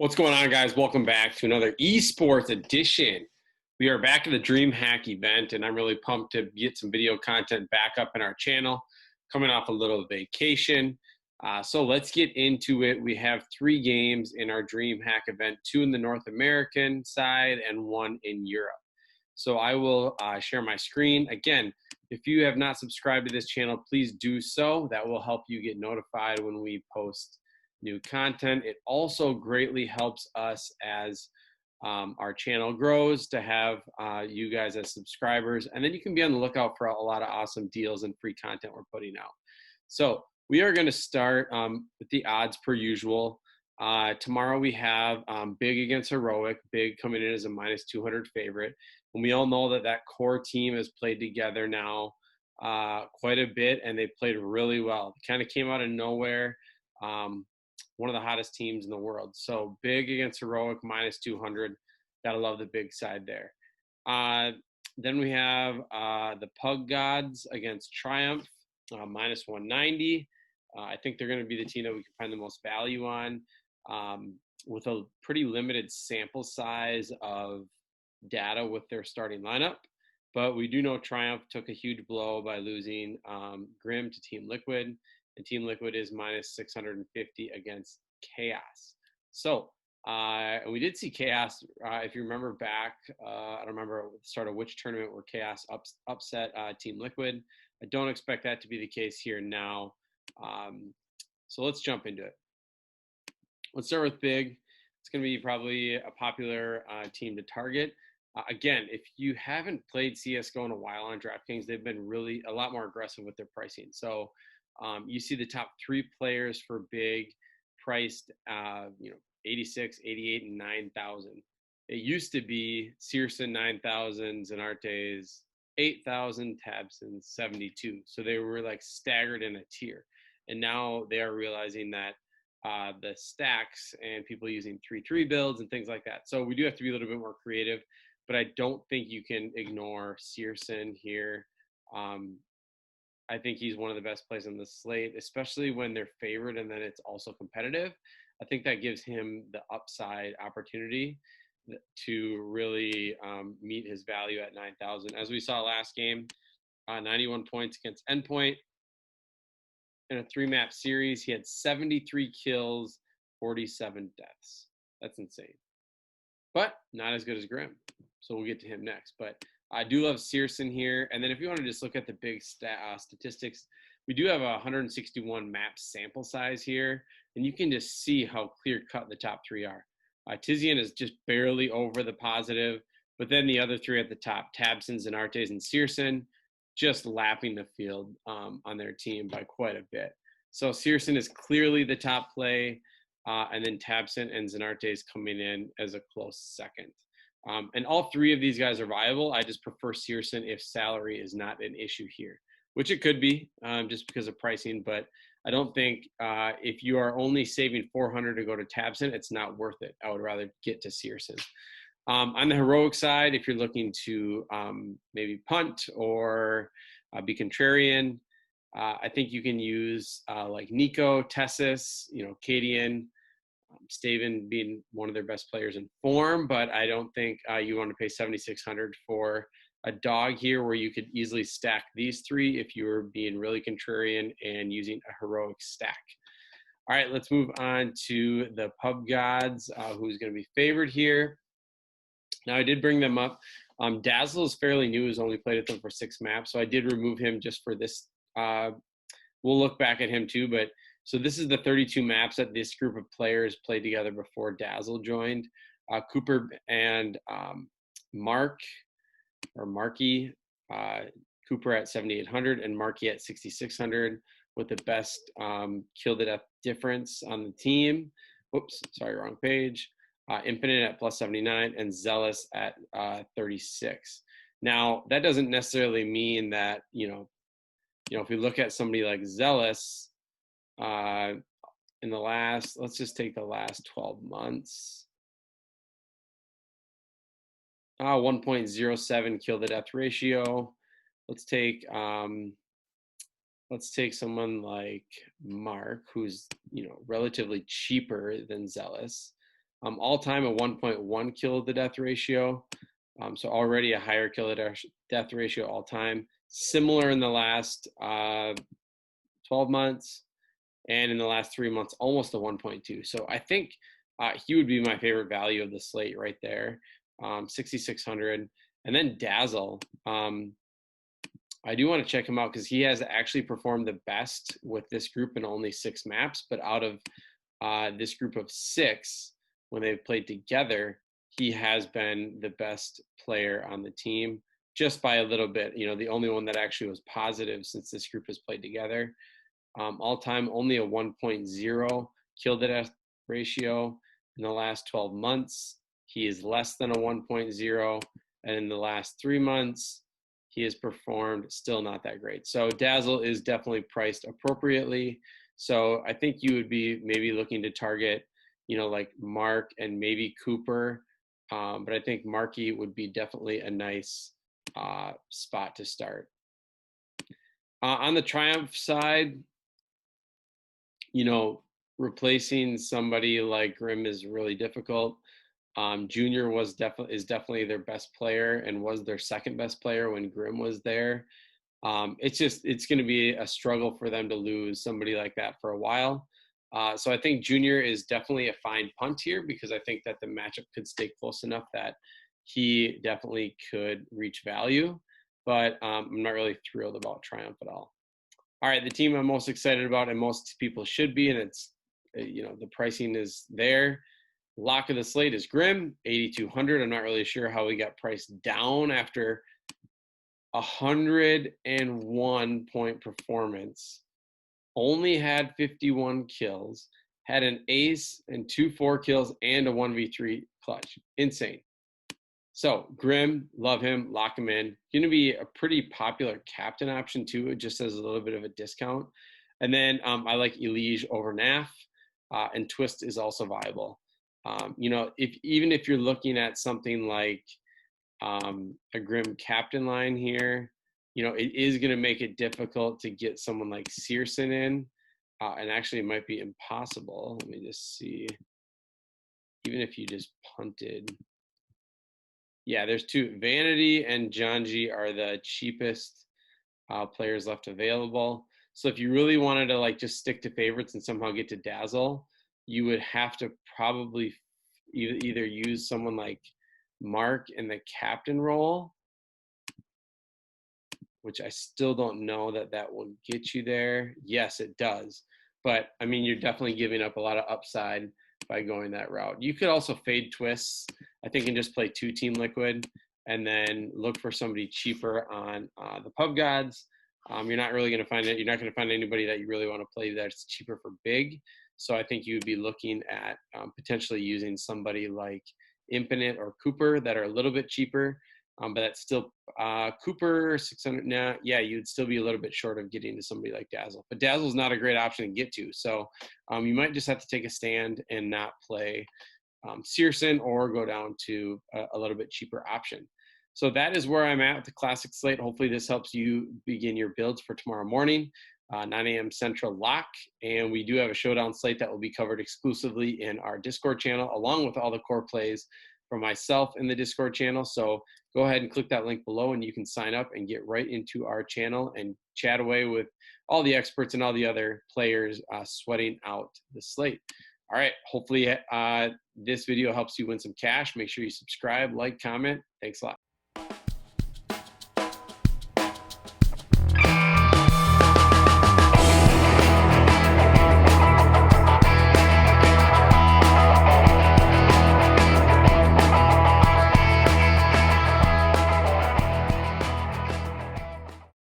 What's going on, guys? Welcome back to another eSports edition. We are back at the Dream Hack event, and I'm really pumped to get some video content back up in our channel, coming off a little vacation. So let's get into it. We have 3 games in our Dream Hack event, 2 in the North American side and 1 in Europe. So I will share my screen. Again, if you have not subscribed to this channel, please do so. That will help you get notified when we post new content. It also greatly helps us as our channel grows to have you guys as subscribers, and then you can be on the lookout for a lot of awesome deals and free content we're putting out. So we are going to start with the odds per usual. Tomorrow we have Big against Heroic. Big coming in as a -200 favorite, and we all know that that core team has played together now quite a bit, and they played really well. They kind of came out of nowhere. One of the hottest teams in the world. So Big against Heroic, -200. Gotta love the Big side there. Then we have the Pug Gods against Triumph, -190. I think they're going to be the team that we can find the most value on, with a pretty limited sample size of data with their starting lineup. But we do know Triumph took a huge blow by losing Grim to Team Liquid. And Team Liquid is -650 against Chaos. So we did see Chaos, if you remember back, I don't remember at the start of which tournament where Chaos upset Team Liquid. I don't expect that to be the case here now. So let's jump into it. Let's start with Big. It's going to be probably a popular team to target. Again, if you haven't played CSGO in a while on DraftKings, they've been really a lot more aggressive with their pricing. So you see the top 3 players for Big priced, 86, 88, and 9,000. It used to be Searson 9,000, Zanartes 8,000, Tabson 72. So they were like staggered in a tier. And now they are realizing that the stacks and people using 3-3 builds and things like that. So we do have to be a little bit more creative, but I don't think you can ignore Searson here. I think he's one of the best plays on the slate, especially when they're favored and then it's also competitive. I think that gives him the upside opportunity to really meet his value at 9,000. As we saw last game, 91 points against Endpoint. In a 3-map series, he had 73 kills, 47 deaths. That's insane. But not as good as Grim. So we'll get to him next. But I do love Searson here. And then if you want to just look at the big statistics, we do have a 161 map sample size here. And you can just see how clear-cut the top 3 are. Tizian is just barely over the positive. But then the other 3 at the top, Tabson, Zanartes, and Searson, just lapping the field on their team by quite a bit. So Searson is clearly the top play. And then Tabson and Zanartes coming in as a close second. And all 3 of these guys are viable. I just prefer Searson if salary is not an issue here, which it could be just because of pricing. But I don't think if you are only saving 400 to go to Tabson, it's not worth it. I would rather get to Searson. On the Heroic side, if you're looking to maybe punt or be contrarian, I think you can use like Nico, Tessis, Cadian, Staven being one of their best players in form, but I don't think you want to pay 7,600 for a dog here where you could easily stack these 3 if you were being really contrarian and using a Heroic stack. All right, let's move on to the Pub Gods, who's going to be favored here. Now, I did bring them up. Dazzle is fairly new. He's only played with them for 6 maps, so I did remove him just for this. We'll look back at him too, but so this is the 32 maps that this group of players played together before Dazzle joined. Cooper and Marky, Cooper at 7,800 and Marky at 6,600 with the best kill to death difference on the team. Whoops, sorry, wrong page. Infinite at +79 and Zealous at 36. Now, that doesn't necessarily mean that, if we look at somebody like Zealous, in the last, let's just take the last 12 months. 1.07 kill to death ratio. Let's take someone like Mark, who's relatively cheaper than Zealous. All time a 1.1 kill to death ratio. So already a higher kill to death ratio all time. Similar in the last 12 months, and in the last 3 months, almost a 1.2. So I think he would be my favorite value of the slate right there, 6,600. And then Dazzle. I do want to check him out because he has actually performed the best with this group in only 6 maps. But out of this group of 6, when they've played together, he has been the best player on the team just by a little bit. You know, the only one that actually was positive since this group has played together. All time, only a 1.0 kill to death ratio in the last 12 months. He is less than a 1.0. And in the last 3 months, he has performed still not that great. So Dazzle is definitely priced appropriately. So I think you would be maybe looking to target, you know, like Mark and maybe Cooper. But I think Markey would be definitely a nice spot to start. On the Triumph side, you know, replacing somebody like Grim is really difficult. Junior is definitely their best player and was their second best player when Grim was there. It's going to be a struggle for them to lose somebody like that for a while. So I think Junior is definitely a fine punt here because I think that the matchup could stay close enough that he definitely could reach value. But I'm not really thrilled about Triumph at all. All right, the team I'm most excited about, and most people should be, and it's, you know, the pricing is there. Lock of the slate is Grim, 8,200. I'm not really sure how we got priced down after 101 point performance. Only had 51 kills, had an ace and 2 4 kills and a 1v3 clutch. Insane. So Grim, love him, lock him in. Going to be a pretty popular captain option too. It just has a little bit of a discount. And then I like Elige over Naf, and Twist is also viable. You know, even if you're looking at something like a Grim captain line here, you know, it is going to make it difficult to get someone like Searson in, and actually it might be impossible. Let me just see. Even if you just punted. Yeah, there's 2. Vanity and Janji are the cheapest players left available. So if you really wanted to like just stick to favorites and somehow get to Dazzle, you would have to probably either use someone like Mark in the captain role, which I still don't know that will get you there. Yes, it does. But I mean, you're definitely giving up a lot of upside by going that route. You could also fade Twists, I think, and just play 2 Team Liquid and then look for somebody cheaper on the Pub Gods. You're not really going to find it. You're not going to find anybody that you really want to play that's cheaper for big. So I think you would be looking at potentially using somebody like Infinite or Cooper that are a little bit cheaper. But that's still Cooper 600 now. Yeah, you'd still be a little bit short of getting to somebody like Dazzle. But Dazzle's not a great option to get to. So you might just have to take a stand and not play Searson or go down to a little bit cheaper option. So that is where I'm at with the Classic Slate. Hopefully this helps you begin your builds for tomorrow morning, 9 a.m. Central lock. And we do have a showdown slate that will be covered exclusively in our Discord channel, along with all the core plays for myself in the Discord channel. So go ahead and click that link below and you can sign up and get right into our channel and chat away with all the experts and all the other players sweating out the slate. All right, hopefully this video helps you win some cash. Make sure you subscribe, like, comment. Thanks a lot.